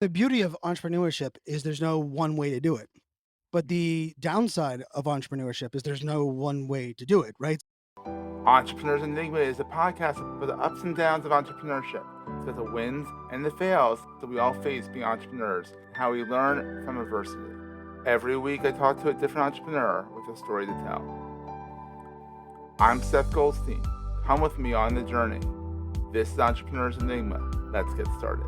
The beauty of entrepreneurship is there's no one way to do it. But the downside of entrepreneurship is there's no one way to do it, right? Entrepreneurs Enigma is a podcast for the ups and downs of entrepreneurship. It's got the wins and the fails that we all face being entrepreneurs, and how we learn from adversity. Every week I talk to a different entrepreneur with a story to tell. I'm Seth Goldstein. Come with me on the journey. This is Entrepreneurs Enigma. Let's get started.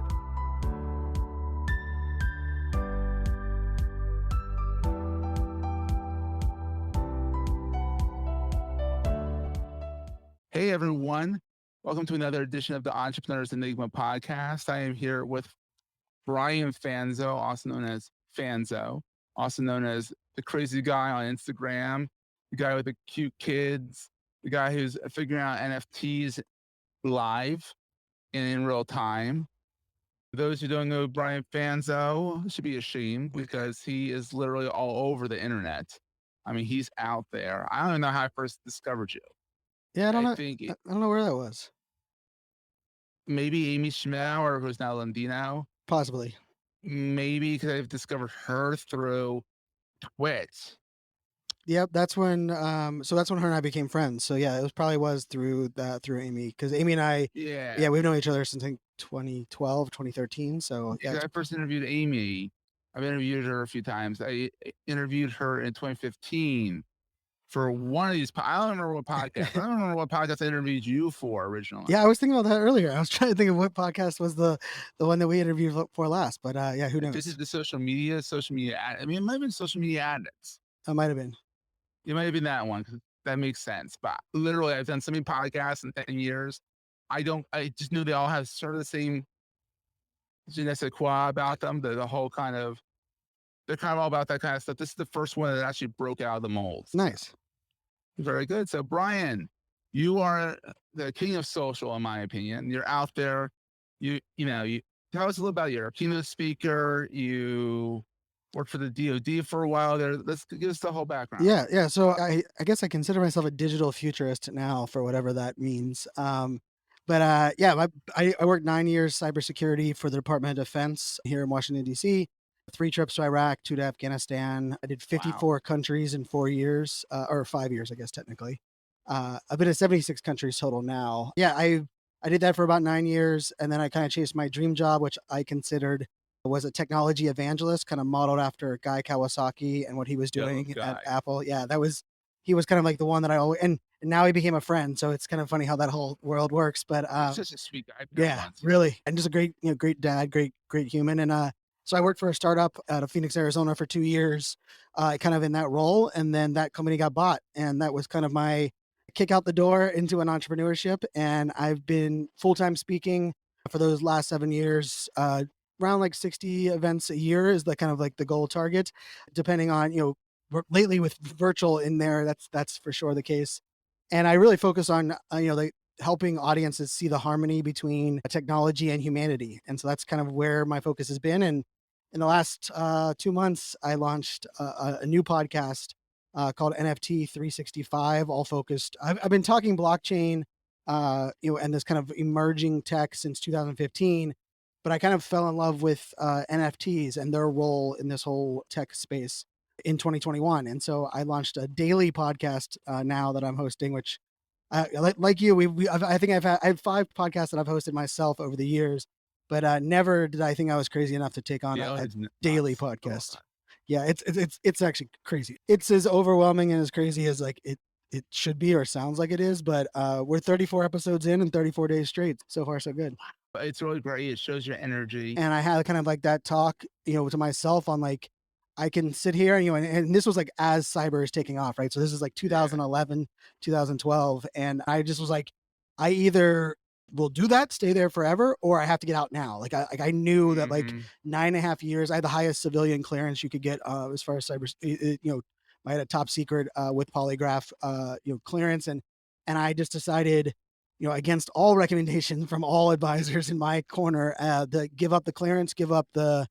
Hey everyone, welcome to another edition of the Entrepreneurs Enigma podcast. I am here with Brian Fanzo, also known as Fanzo, also known as the crazy guy on Instagram, the guy with the cute kids, the guy who's figuring out NFTs live and in real time. For those who don't know Brian Fanzo, should be ashamed because he is literally all over the internet. I mean, he's out there. I don't even know how I first discovered you. Yeah, I don't I know. think I don't know where that was. maybe Amy Schmel, who's now Lundino. Possibly. Maybe because I've discovered her through Twitch. Yep, that's when so that's when her and I became friends. So yeah, it was through Amy, because Amy and I, Yeah. yeah, we've known each other since I think 2012, 2013. So yeah, Because I first interviewed Amy. I've interviewed her a few times. I interviewed her in 2015 for one of these. I don't remember what podcast. I don't remember what podcast I interviewed you for originally. yeah, I was thinking about that earlier. I was trying to think of what podcast was the one that we interviewed for last, but yeah, who If this is knows? the social media. I mean, it might have been social media addicts. That might have been. It might have been that one because that makes sense. But literally, I've done so many podcasts in 10 years. I just knew they all have sort of the same je ne sais quoi about them. The whole kind of, they're kind of all about that kind of stuff. This is the first one that actually broke out of the mold. Nice. Very good. So, Brian, you are the king of social, in my opinion. You're out there. You tell us a little about you. You're a keynote speaker. You worked for the DoD for a while there. Let's give us the whole background. Yeah. So I guess I consider myself a digital futurist now, for whatever that means. But yeah, I worked 9 years cybersecurity for the Department of Defense here in Washington D.C. 3 trips to Iraq, 2 to Afghanistan. I did Wow. 54 countries in 4 years, or 5 years, I guess technically. I've been in 76 countries total now. Yeah, I did that for about 9 years, and then I kind of chased my dream job, which I considered was a technology evangelist, kind of modeled after Guy Kawasaki and what he was Yo, doing at guy. Apple. Yeah, he was kind of like the one that I always, and now he became a friend. So it's kind of funny how that whole world works. But He's such a sweet guy. I've met him yeah, once. really, and just a great, great dad, great human. And so I worked for a startup out of Phoenix, Arizona for 2 years, kind of in that role, and then that company got bought, and that was kind of my kick out the door into an entrepreneurship. And I've been full time speaking for those last 7 years. Around like 60 events a year is the kind of like the goal target, depending on lately with virtual in there, that's for sure the case. And I really focus on like helping audiences see the harmony between technology and humanity. And so that's kind of where my focus has been. And in the last 2 months, I launched a new podcast called NFT 365, all focused. I've been talking blockchain, and this kind of emerging tech since 2015, but I kind of fell in love with NFTs and their role in this whole tech space in 2021. And so I launched a daily podcast now that I'm hosting, which like you, I think I have 5 podcasts that I've hosted myself over the years, but never did I think I was crazy enough to take on Yeah, a it's daily nuts. Oh, podcast. Yeah, it's actually crazy. It's as overwhelming and as crazy as like it should be or sounds like it is. But we're 34 episodes in and 34 days straight. So far, so good. but it's really great. It shows your energy. And I had kind of like that talk, to myself on like, I can sit here and, and this was like as cyber is taking off, right? So this is like Yeah. 2011, 2012. And I just was like, I either will do that, stay there forever, or I have to get out now. Like I knew that like Mhm. 9.5 years, I had the highest civilian clearance you could get as far as cyber, I had a top secret with polygraph, clearance. And I just decided, against all recommendations from all advisors in my corner, to give up the clearance, give up the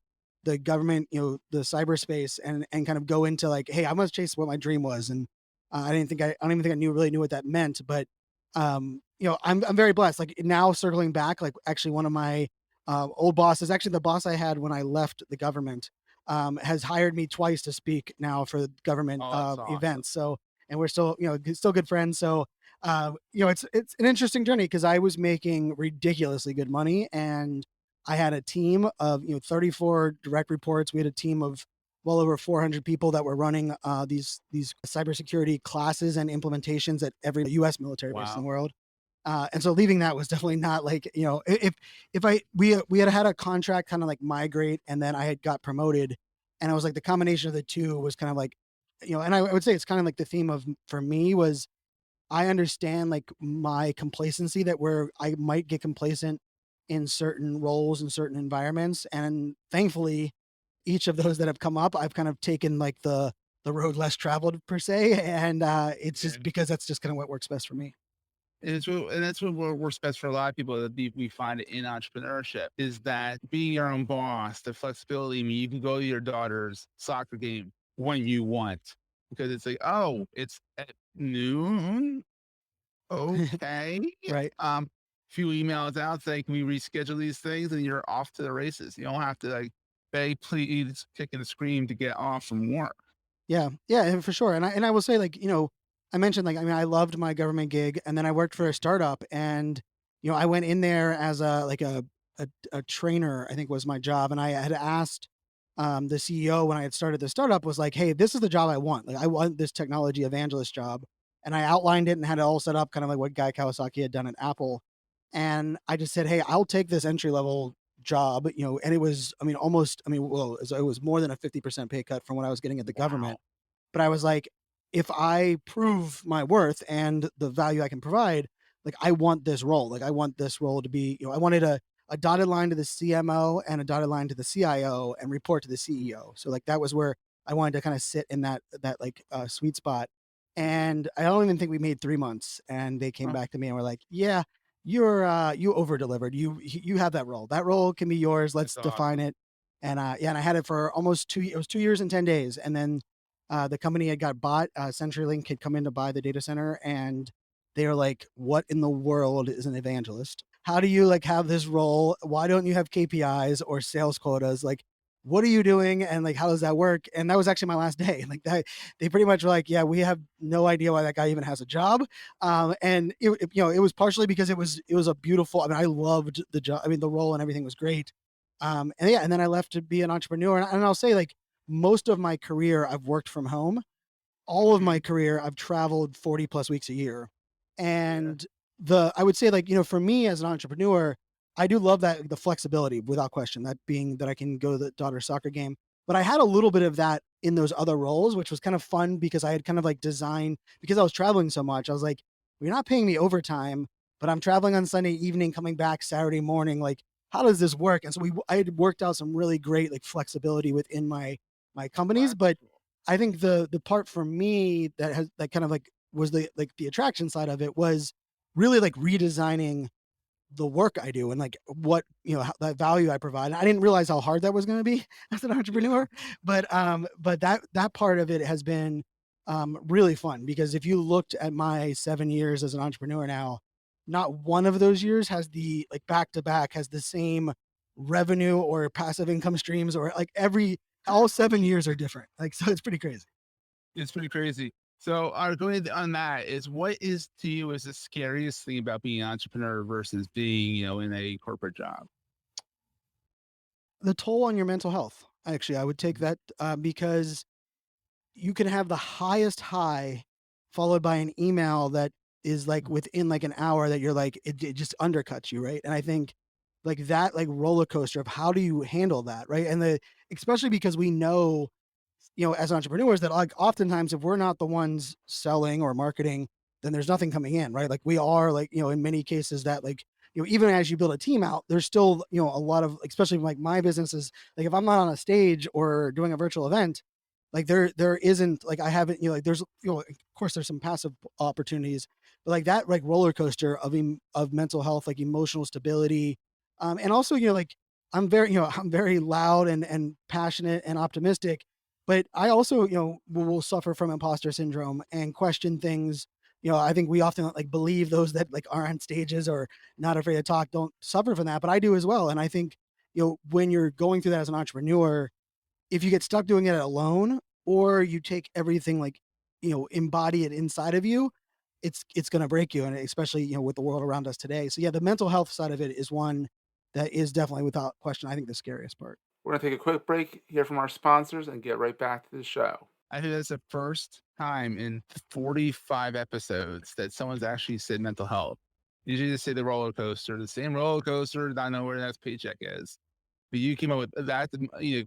government, the cyberspace, and kind of go into like, hey, I must chase what my dream was. And I don't even think I really knew what that meant. But I'm very blessed. Like now circling back, like actually one of my old boss is actually the boss I had when I left the government, has hired me twice to speak now for government Oh, that's awesome. events. So, and we're still, still good friends. So, it's an interesting journey because I was making ridiculously good money, and I had a team of 34 direct reports. We had a team of well over 400 people that were running these cybersecurity classes and implementations at every U.S. military base in the Wow. world. And so leaving that was definitely not like, if I we had had a contract kind of like migrate, and then I had got promoted, and I was like the combination of the two was kind of like, and I would say it's kind of like the theme of for me was I understand like my complacency that where I might get complacent in certain roles and certain environments, and thankfully each of those that have come up, I've kind of taken like the road less traveled per se, and it's Yeah. just because that's just kind of what works best for me. And that's what works best for a lot of people that we find in entrepreneurship is that being your own boss, the flexibility. I mean, you can go to your daughter's soccer game when you want because it's like, oh, it's at noon. Okay. Right. Few emails out say, can we reschedule these things? And you're off to the races. You don't have to like beg, please, kick and scream to get off from work. Yeah, yeah, and for sure. And I will say, like, I mentioned, like, I mean, I loved my government gig, and then I worked for a startup, and I went in there as a trainer, I think was my job, and I had asked the CEO when I had started the startup was like, "Hey, this is the job I want. Like, I want this technology evangelist job," and I outlined it and had it all set up, kind of like what Guy Kawasaki had done at Apple, and I just said, "Hey, I'll take this entry level job," and it was, I mean, almost, I mean, well, it was more than a 50% pay cut from what I was getting at the government, Wow. but I was like, if I prove my worth and the value I can provide, like I want this role. Like I want this role to be, I wanted a dotted line to the CMO and a dotted line to the CIO and report to the CEO. So like that was where I wanted to kind of sit in that like sweet spot. And I don't even think we made 3 months. And they came Oh, back to me and were like, yeah, you over delivered. You have that role. That role can be yours. Let's that's define awesome. it. And yeah, and I had it for almost it was 2 years and 10 days. And then the company had got bought. CenturyLink had come in to buy the data center, and they were like, "What in the world is an evangelist? How do you like have this role? Why don't you have KPIs or sales quotas? Like, what are you doing? And like, how does that work?" And that was actually my last day. Like that, they pretty much were like, "Yeah, we have no idea why that guy even has a job." And it was partially because it was a beautiful. I mean, I loved the job. I mean, the role and everything was great. And yeah, and then I left to be an entrepreneur. And I'll say like most of my career I've worked from home. All of my Mhm. career I've traveled 40 plus weeks a year. Yeah. And I would say like, for me as an entrepreneur, I do love that the flexibility without question, that being that I can go to the daughter's soccer game. But I had a little bit of that in those other roles, which was kind of fun because I had kind of like designed because I was traveling so much. I was like, well, you're not paying me overtime, but I'm traveling on Sunday evening, coming back Saturday morning. Like, how does this work? And so I had worked out some really great like flexibility within my Well, companies. that's But cool. I think the part for me that kind of like was the attraction side of it was really like redesigning the work I do and like what that value I provide. And I didn't realize how hard that was going to be as an Yeah. entrepreneur, but that part of it has been really fun because if you looked at my 7 years as an entrepreneur now, not one of those years has the like back to back has the same revenue or passive income streams or like every all 7 years are different. Like so, it's pretty crazy. It's pretty crazy. So, going on that is what is to you is the scariest thing about being an entrepreneur versus being, in a corporate job? The toll on your mental health. Actually, I would take Mhm. that because you can have the highest high followed by an email that is like within like an hour that you're like it just undercuts you, right? And I think like that like roller coaster of how do you handle that, right? And the especially because we know as entrepreneurs that like oftentimes if we're not the ones selling or marketing, then there's nothing coming in, right? Like we are like, in many cases that like, even as you build a team out, there's still, a lot of, especially like my business is like, if I'm not on a stage or doing a virtual event, like there isn't like I haven't, like there's, of course there's some passive opportunities, but like that like roller coaster of mental health, like emotional stability. And also, like I'm very loud and passionate and optimistic, but I also, will suffer from imposter syndrome and question things I think we often like believe those that like are on stages or not afraid to talk don't suffer from that, but I do as well. And I think, when you're going through that as an entrepreneur, if you get stuck doing it alone or you take everything like, embody it inside of you, it's going to break you. And especially, with the world around us today. So yeah, the mental health side of it is one that is definitely without question, I think the scariest part. We're going to take a quick break, hear from our sponsors, and get right back to the show. I think that's the first time in 45 episodes that someone's actually said mental health. Usually they say the roller coaster, the same roller coaster, I know where the next paycheck is. But you came up with that.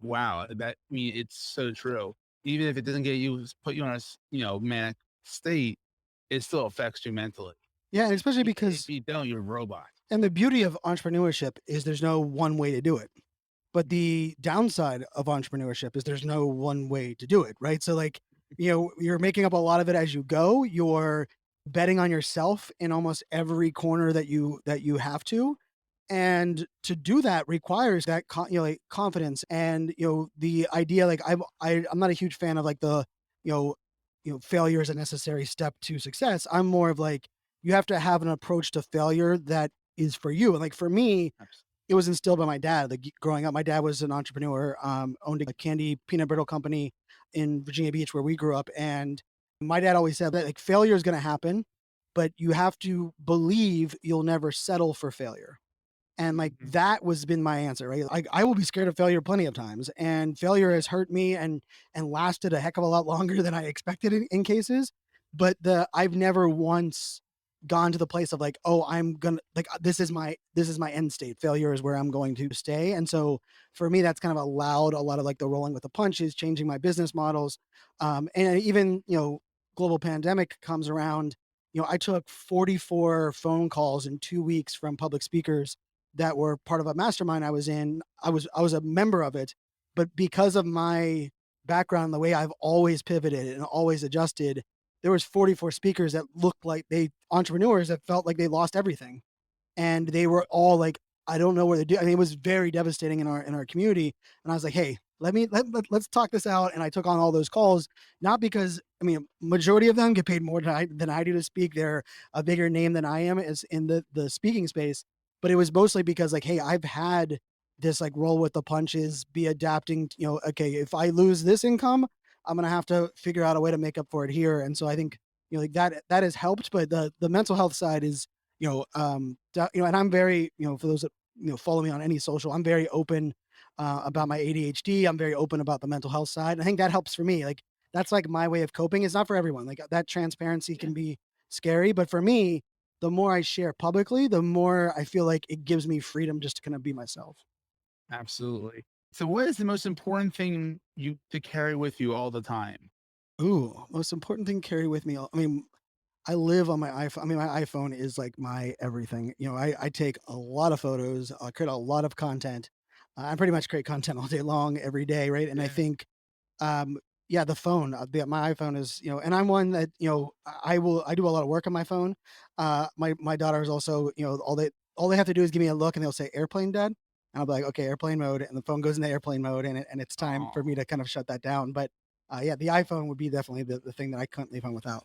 Wow, that I mean, it's so true. Even if it doesn't get you, put you on a manic state, it still affects you mentally. Yeah, and especially If because you don't, you're a robot. and the beauty of entrepreneurship is there's no one way to do it. But the downside of entrepreneurship is there's no one way to do it, right? So like, you're making up a lot of it as you go. You're betting on yourself in almost every corner that you have to. And to do that requires that like confidence and the idea like I'm not a huge fan of like the you know failure is a necessary step to success. I'm more of like you have to have an approach to failure that is for you. And like for me, it was instilled by my dad. Like growing up, my dad was an entrepreneur, owned a candy peanut brittle company in Virginia Beach where we grew up. And my dad always said that like failure is going to happen, but you have to believe you'll never settle for failure. And like Mhm. that was been my answer, right? Like I will be scared of failure plenty of times, and failure has hurt me and lasted a heck of a lot longer than I expected in cases. But I've never once gone to the place of like, oh, I'm gonna like this is my end state. Failure is where I'm going to stay. And so for me, that's kind of allowed a lot of like the rolling with the punches, changing my business models. And even, global pandemic comes around. I took 44 phone calls in 2 weeks from public speakers that were part of a mastermind I was in. I was a member of it, but because of my background, the way I've always pivoted and always adjusted, there was 44 speakers that looked like they entrepreneurs that felt like they lost everything and they were all like, I don't know what to do. I mean, it was very devastating in our community. And I was like, hey, let's talk this out. And I took on all those calls, not because I mean, majority of them get paid more than I do to speak. They're a bigger name than I am is in the speaking space, but it was mostly because like, hey, I've had this like roll with the punches, be adapting. Okay, if I lose this income, I'm gonna have to figure out a way to make up for it here. And so I think like that has helped, but the mental health side is and I'm very, for those that, follow me on any social, I'm very open about my ADHD. I'm very open about the mental health side. And I think that helps for me. Like, that's like my way of coping. It's not for everyone. Like, that transparency Yeah, can be scary. But for me, the more I share publicly, the more I feel like it gives me freedom just to kind of be myself. absolutely. So, what is the most important thing you to carry with you all the time? Ooh, most important thing to carry with me. I mean, I live on my iPhone. I mean, my iPhone is like my everything. I take a lot of photos. I create a lot of content. I pretty much create content all day long, every day, right? And I Yeah. think, yeah, the phone, my iPhone is, and I'm one that, I do a lot of work on my phone. My daughter is also, all they have to do is give me a look and they'll say airplane dad. And I'll be like, okay, airplane mode. And the phone goes into airplane mode and it's time for me Oh. to kind of shut that down. But yeah, the iPhone would be definitely the thing that I couldn't leave home without.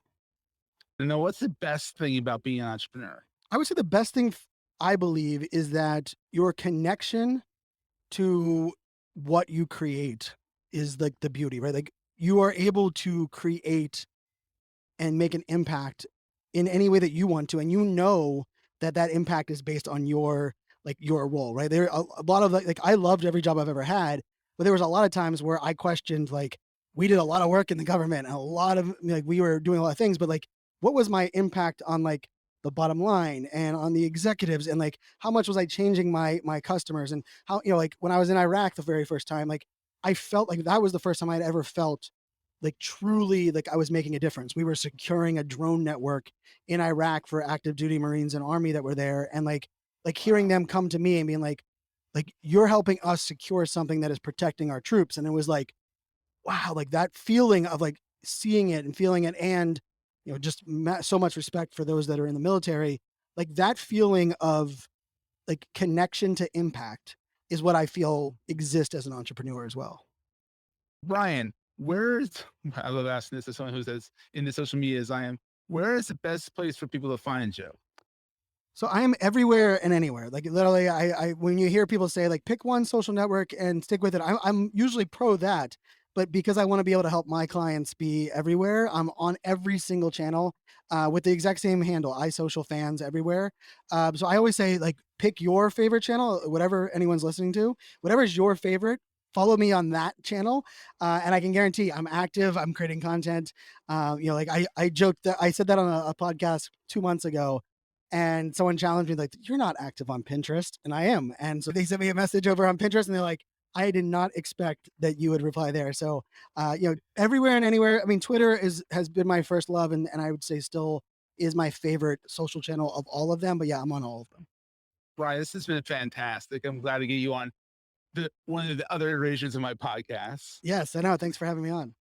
Now, what's the best thing about being an entrepreneur? I would say the best thing I believe is that your connection to what you create is like the beauty, right? Like you are able to create and make an impact in any way that you want to, and that that impact is based on your role, right? There are a lot of like I loved every job I've ever had, but there was a lot of times where I questioned like we did a lot of work in the government and a lot of like we were doing a lot of things, but like what was my impact on like the bottom line and on the executives and like how much was I changing my customers and how like when I was in Iraq the very first time, like I felt like that was the first time I'd ever felt like truly like I was making a difference. We were securing a drone network in Iraq for active duty Marines and Army that were there. And like hearing Wow. them come to me and being like you're helping us secure something that is protecting our troops. And it was like, wow, like that feeling of like seeing it and feeling it and just so much respect for those that are in the military. Like that feeling of like connection to impact is what I feel exists as an entrepreneur as well. Brian, where's I love asking this to someone who's as into social media as I am. Where is the best place for people to find you? So I am everywhere and anywhere. Like literally, I when you hear people say like pick one social network and stick with it, I'm usually pro that. But because I want to be able to help my clients be everywhere, I'm on every single channel with the exact same handle, iSocial Fans everywhere. So I always say like pick your favorite channel, whatever anyone's listening to, whatever is your favorite. Follow me on that channel, and I can guarantee I'm active. I'm creating content. Like I joked that I said that on a podcast 2 months ago, and someone challenged me like, "You're not active on Pinterest," and I am. And so they sent me a message over on Pinterest, and they're like, "I did not expect that you would reply there." So, everywhere and anywhere. I mean, Twitter has been my first love, and I would say still is my favorite social channel of all of them. But yeah, I'm on all of them. Brian, this has been fantastic. I'm glad to get you on one of the other iterations of my podcast. Yes, I know. Thanks for having me on.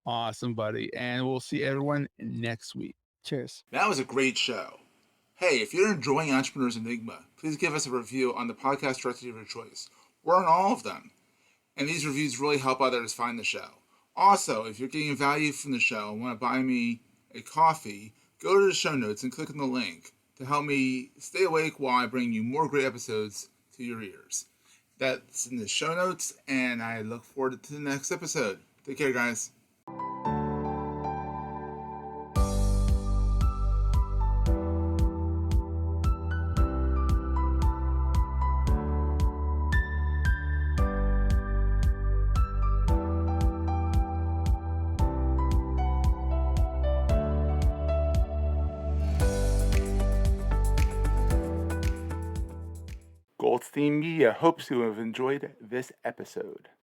Awesome, buddy. And we'll see everyone next week. Cheers. That was a great show. Hey, if you're enjoying Entrepreneurs Enigma, please give us a review on the podcast directory of your choice. We're on all of them. And these reviews really help others find the show. Also, if you're getting value from the show and want to buy me a coffee, go to the show notes and click on the link to help me stay awake while I bring you more great episodes to your ears. That's in the show notes, and I look forward to the next episode. Take care, guys. Goldstein Media hopes you have enjoyed this episode.